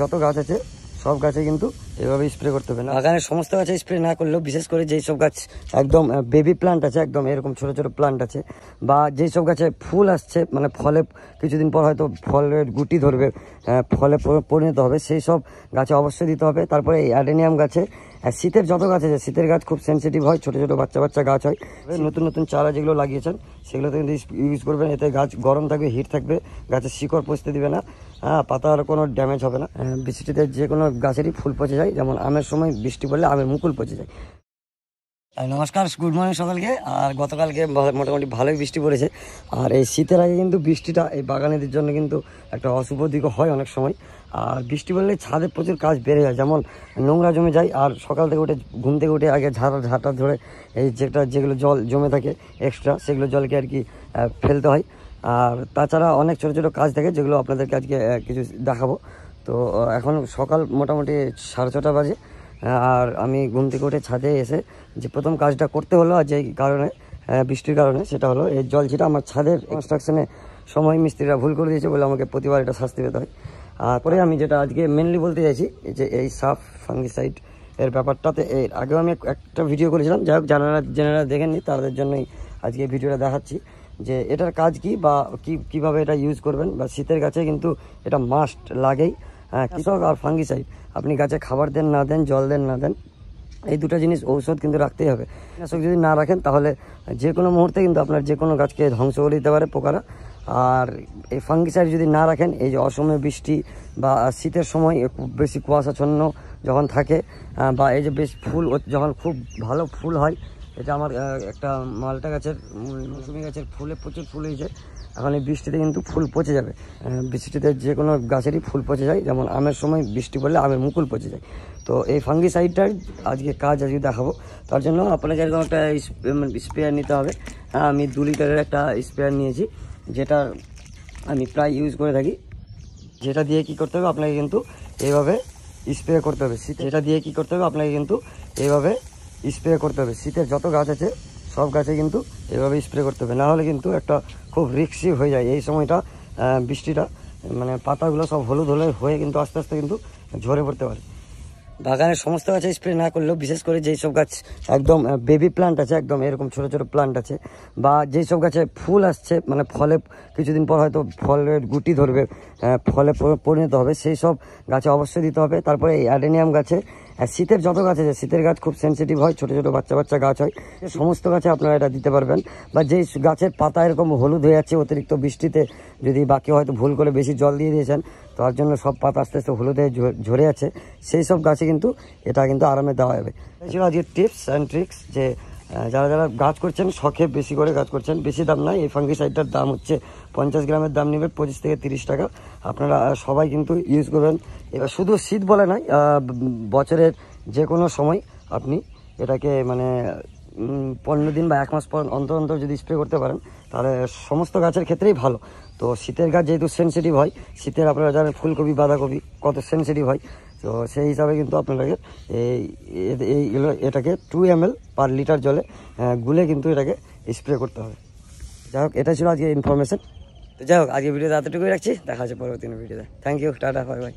যত গাছ আছে সব গাছে কিন্তু এভাবে স্প্রে করতে হবে না। বাগানের সমস্ত গাছে স্প্রে না করলেও বিশেষ করে যেই সব গাছ একদম বেবি প্লান্ট আছে, একদম এরকম ছোট ছোট প্লান্ট আছে, বা যেই সব গাছে ফুল আসছে, মানে ফলে কিছুদিন পর হয়তো ফলের গুটি ধরবে, ফলে পরিণত হবে, সেই সব গাছে অবশ্যই দিতে হবে। তারপরে এই অ্যাডেনিয়াম গাছে, শীতের যত গাছ আছে, শীতের গাছ খুব সেন্সিটিভ হয়, ছোট ছোট বাচ্চা বাচ্চা গাছ হয়। নতুন নতুন চারা যেগুলো লাগিয়েছেন সেগুলোতে কিন্তু ইউজ করবেন, এতে গাছ গরম থাকবে, হিট থাকবে, গাছের শিকড় পচতে দিবে না, পাতার কোনো ড্যামেজ হবে না। বৃষ্টিতে যে কোনো গাছেরই ফুল পচে যায়, যেমন আমের সময় বৃষ্টি পড়লে আমের মুকুল পচে যায়। নমস্কার, গুড মর্নিং সকালকে। আর গতকালকে মোটামুটি ভালোই বৃষ্টি পড়েছে। আর এই শীতের আগে কিন্তু বৃষ্টিটা এই বাগানেদের জন্য কিন্তু একটা অশুভ দিকও হয় অনেক সময়। আর বৃষ্টি পড়লে ছাদে প্রচুর কাজ বেড়ে যায়, যেমন নোংরা জমে যায়। আর সকাল থেকে উঠে, ঘুম থেকে উঠে আগে ঝাঁটা ধরে এই যেগুলো জল জমে থাকে এক্সট্রা, সেগুলো জলকে আর কি ফেলতে হয়। আর তাছাড়া অনেক ছোটো ছোটো কাজ থাকে যেগুলো আপনাদেরকে আজকে কিছু দেখাবো। তো এখন সকাল মোটামুটি 6:30 বাজে। আর আমি ঘুম থেকে উঠে ছাদে এসে যে প্রথম কাজটা করতে হলো, আর যেই কারণে বৃষ্টির কারণে, সেটা হলো এই জল ছিটা আমার ছাদের কনস্ট্রাকশনের সময় মিস্ত্রিরা ভুল করে দিয়েছে বলে আমাকে প্রতিবার এটা শাস্তি পেতে হয়। আর পরে আমি যেটা আজকে মেনলি বলতে চাইছি, যে এই সাফ ফাঙ্গিসাইড এর ব্যাপারটাতে এর আগেও আমি একটা ভিডিও করেছিলাম, যাই হোক যারা দেখেননি তাদের জন্যই আজকে এই ভিডিওটা দেখাচ্ছি যে এটার কাজ কি, বা কীভাবে এটা ইউজ করবেন। বা শীতের গাছে কিন্তু এটা মাস্ট লাগেই। কীটনাশক আর ফাঙ্গিসাইড, আপনি গাছে খাবার দেন না দেন, জল দেন না দেন, এই দুটো জিনিস ঔষধ কিন্তু রাখতেই হবে। কীটনাশক যদি না রাখেন তাহলে যে কোনো মুহূর্তে কিন্তু আপনার যে কোনো গাছকে ধ্বংস করে দিতে পারে পোকারা। আর এই ফাঙ্গিসাইড যদি না রাখেন, এই যে অসময়ে বৃষ্টি বা শীতের সময় বেশি কুয়াশাচ্ছন্ন যখন থাকে, বা এই যে বেশ ফুল যখন খুব ভালো ফুল হয়, এটা আমার একটা মালটা গাছের, মৌসুমি গাছের ফুলে প্রচুর ফুল হয়েছে। এখন এই বৃষ্টিতে কিন্তু ফুল পচে যাবে। বৃষ্টিতে যে কোনো গাছেরই ফুল পচে যায়, যেমন আমের সময় বৃষ্টি পড়লে আমের মুকুল পচে যায়। তো এই ফাঙ্গিসাইডটার আজকে কাজ আজকে দেখাবো। তার জন্য আপনাকে এরকম একটা স্প্রেয়ার নিতে হবে। আমি 2 লিটারের একটা স্প্রেয়ার নিয়েছি, যেটা আমি প্রায় ইউজ করে থাকি। যেটা দিয়ে কি করতে হবে, আপনাকে কিন্তু এইভাবে স্প্রে করতে হবে। যেটা দিয়ে কি করতে হবে, আপনাকে কিন্তু এইভাবে স্প্রে করতে হবে। শীতের যত গাছ আছে সব গাছে কিন্তু এভাবে স্প্রে করতে হবে, না হলে কিন্তু একটা খুব রিস্কি হয়ে যায় এই সময়টা। বৃষ্টিটা মানে পাতাগুলো সব হলুদ হয়ে কিন্তু আস্তে আস্তে কিন্তু ঝরে পড়তে পারে। বাগানের সমস্ত গাছে স্প্রে না করলেও বিশেষ করে যেই সব গাছ একদম বেবি প্লান্ট আছে, একদম এরকম ছোট ছোট প্লান্ট আছে, বা যেই সব গাছে ফুল আসছে, মানে ফলে কিছুদিন পর হয়তো ফলের গুটি ধরবে, ফলে পরিণত হবে, সেই সব গাছে অবশ্যই দিতে হবে। তারপরে এই অ্যাডেনিয়াম গাছে, শীতের যত গাছ আছে, শীতের গাছ খুব সেন্সিটিভ হয়, ছোট ছোট বাচ্চা বাচ্চা গাছ হয়, সমস্ত গাছে আপনারা এটা দিতে পারবেন। বা যেই গাছের পাতা এরকম হলুদ হয়ে যাচ্ছে অতিরিক্ত বৃষ্টিতে, যদি বাকি হয়তো ভুল করে বেশি জল দিয়ে দিয়েছেন, তার জন্য সব পাতা আস্তে আস্তে হলুদ হয়ে ঝরে যাচ্ছে, সেই সব গাছে কিন্তু এটা কিন্তু আরামে দেওয়া যাবে। এই ছিল আজকের টিপস অ্যান্ড ট্রিক্স, যে যারা যারা গাছ করছেন, শখে বেশি করে গাছ করছেন, বেশি দাম নয়। এই ফাঙ্গিসাইডটার দাম হচ্ছে 50 গ্রামের দাম নেবে 25 থেকে 30 টাকা। আপনারা সবাই কিন্তু ইউজ করবেন। এবার শুধু শীত বলে নয়, বছরের যে কোনো সময় আপনি এটাকে মানে 15 দিন বা 1 মাস পর অন্তর অন্তর যদি স্প্রে করতে পারেন, তাহলে সমস্ত গাছের ক্ষেত্রেই ভালো। তো শীতের গাছ যেহেতু সেন্সিটিভ হয়, শীতের আপনারা জানেন ফুলকপি বাঁধাকপি কত সেন্সিটিভ হয়, তো সেই হিসাবে কিন্তু আপনাদেরকে এটাকে 2 ml পার লিটার জলে গুলে কিন্তু এটাকে স্প্রে করতে হবে। যাই হোক, এটা ছিল আজকে ইনফরমেশন। তো যাই হোক, আজকে ভিডিওতে এতটুকুই রাখছি, দেখা হচ্ছে পরবর্তী ভিডিওতে। Thank you, tata, bye by.